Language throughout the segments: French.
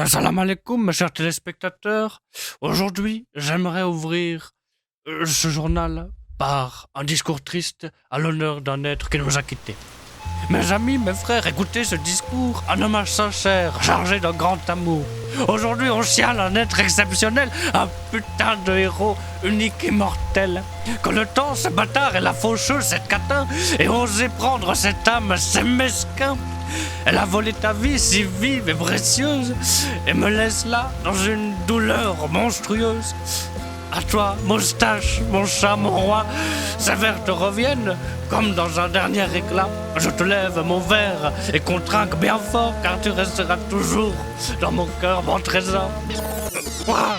Salam alaikum, mes chers téléspectateurs. Aujourd'hui, j'aimerais ouvrir ce journal par un discours triste à l'honneur d'un être qui nous a quittés. Mes amis, mes frères, écoutez ce discours, un hommage sincère, chargé d'un grand amour. Aujourd'hui, on chiale un être exceptionnel, un putain de héros, unique et mortel. Que le temps, ce bâtard et la faucheuse, cette catin, aient osé prendre cette âme, c'est mesquin. Elle a volé ta vie si vive et précieuse, et me laisse là, dans une douleur monstrueuse. À toi, moustache, mon chat, mon roi, ces vers te reviennent comme dans un dernier éclat. Je te lève mon verre et qu'on trinque bien fort, car tu resteras toujours dans mon cœur, mon trésor.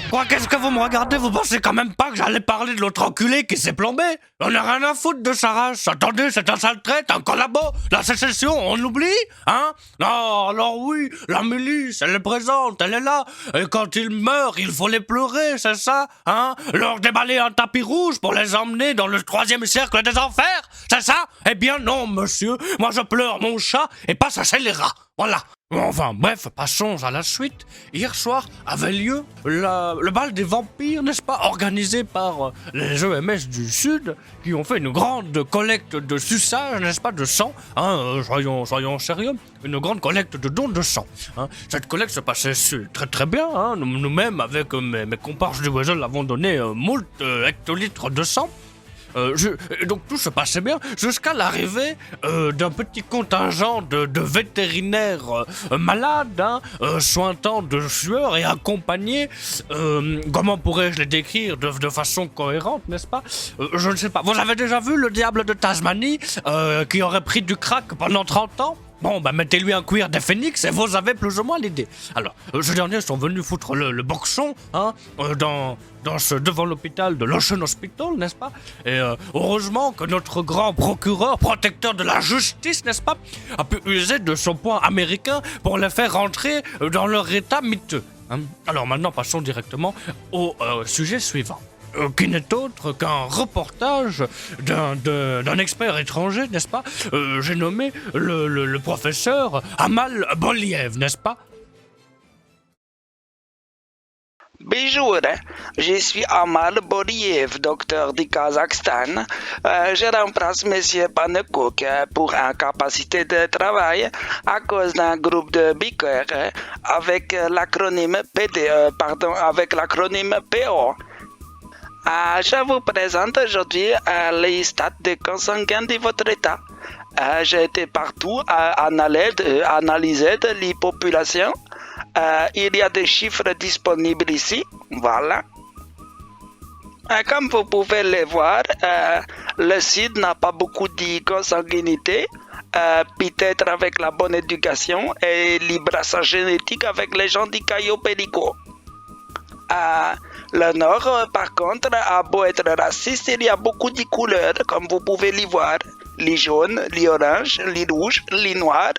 Quoi, qu'est-ce que vous me regardez? Vous pensez quand même pas que j'allais parler de l'autre enculé qui s'est plombé? On a rien à foutre de sa race. Attendez, c'est un sale traite, un collabo. La sécession, on oublie? Hein? Non, alors oui, la milice, elle est présente, elle est là. Et quand ils meurent, il faut les pleurer, c'est ça? Hein? Leur déballer un tapis rouge pour les emmener dans le 3e cercle des enfers? C'est ça? Eh bien non, monsieur. Moi, je pleure mon chat et pas ça, c'est les rats. Voilà. Enfin, bref, passons à la suite. Hier soir avait lieu le bal des vampires, n'est-ce pas, organisé par les EMS du Sud, qui ont fait une grande collecte de suçage, n'est-ce pas, de sang, hein, soyons sérieux, une grande collecte de dons de sang. Hein. Cette collecte se passait très très bien, hein. Nous-mêmes, avec mes comparses du Wesel, avons donné moult hectolitres de sang. Donc tout se passait bien jusqu'à l'arrivée d'un petit contingent de vétérinaires malades, hein, sointant de sueur et accompagnés, comment pourrais-je les décrire de façon cohérente, n'est-ce pas? Je ne sais pas. Vous avez déjà vu le diable de Tasmanie qui aurait pris du crack pendant 30 ans? Bon, bah mettez-lui un cuir des phénix et vous avez plus ou moins l'idée. Alors, ces derniers sont venus foutre le boxon, hein, devant l'hôpital de l'Ocean Hospital, n'est-ce pas? Et heureusement que notre grand procureur, protecteur de la justice, n'est-ce pas, a pu user de son poing américain pour les faire rentrer dans leur état miteux. Hein. Alors maintenant, passons directement au sujet suivant. Qui n'est autre qu'un reportage d'un expert étranger, n'est-ce pas? J'ai nommé le professeur Amal Boliev, n'est-ce pas? Bonjour, je suis Amal Boliev, docteur du Kazakhstan. Je remplace Monsieur Panekouk pour incapacité de travail à cause d'un groupe de biqueurs avec l'acronyme PO. Je vous présente aujourd'hui les stats de consanguins de votre état. J'ai été partout à analyser les populations. Il y a des chiffres disponibles ici. Voilà. Comme vous pouvez le voir, le Sud n'a pas beaucoup de consanguinité. Peut-être avec la bonne éducation et le brassage génétique avec les gens du Cayo Perico. Le Nord, par contre, a beau être raciste, il y a beaucoup de couleurs, comme vous pouvez les voir. Les jaunes, les oranges, les rouges, les noirs.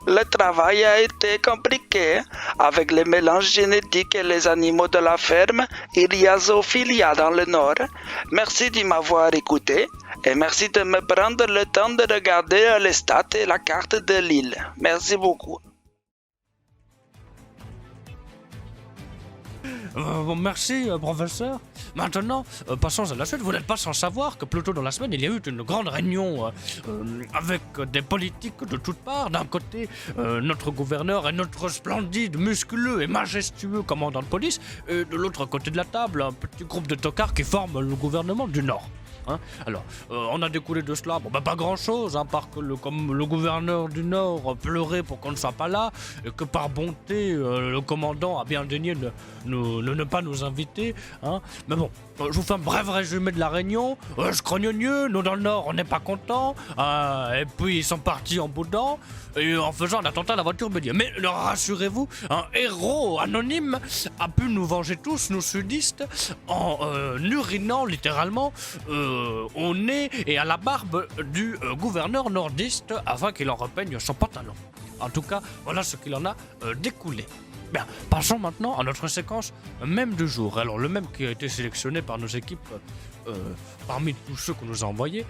Le travail a été compliqué. Avec les mélanges génétiques et les animaux de la ferme, il y a zoophilia dans le Nord. Merci de m'avoir écouté et merci de me prendre le temps de regarder les stats et la carte de l'île. Merci beaucoup. Bon, merci, professeur. Maintenant, passons à la suite. Vous n'êtes pas sans savoir que plus tôt dans la semaine, il y a eu une grande réunion avec des politiques de toutes parts. D'un côté, notre gouverneur et notre splendide, musculeux et majestueux commandant de police. Et de l'autre côté de la table, un petit groupe de tocards qui forment le gouvernement du Nord. Hein. Alors, on a découlé de cela, pas grand-chose, hein, parce que comme le gouverneur du Nord pleurait pour qu'on ne soit pas là, et que par bonté, le commandant a bien daigné ne pas nous inviter. Hein. Mais bon, je vous fais un bref résumé de la réunion. Scrognonieux, nous dans le Nord, on n'est pas contents. Et puis ils sont partis en boudant, et en faisant un attentat à la voiture bélier. Mais rassurez-vous, un héros anonyme a pu nous venger tous, nous sudistes, en urinant littéralement au nez et à la barbe du gouverneur nordiste afin qu'il en repeigne son pantalon. En tout cas, voilà ce qu'il en a découlé. Bien, passons maintenant à notre séquence même du jour. Alors, le même qui a été sélectionné par nos équipes parmi tous ceux qu'on nous a envoyés,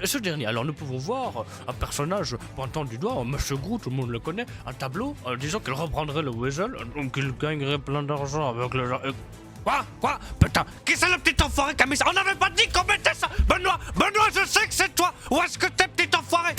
ce dernier. Alors, nous pouvons voir un personnage pointant du doigt, Monsieur Gros, tout le monde le connaît, un tableau disant qu'il reprendrait le Weasel, donc il gagnerait plein d'argent avec le... Quoi Putain, qui c'est le petit enfoiré qui a mis ça? On n'avait pas dit qu'on mettait ça. Benoît, je sais que c'est toi. Où est-ce que t'es, petit enfoiré?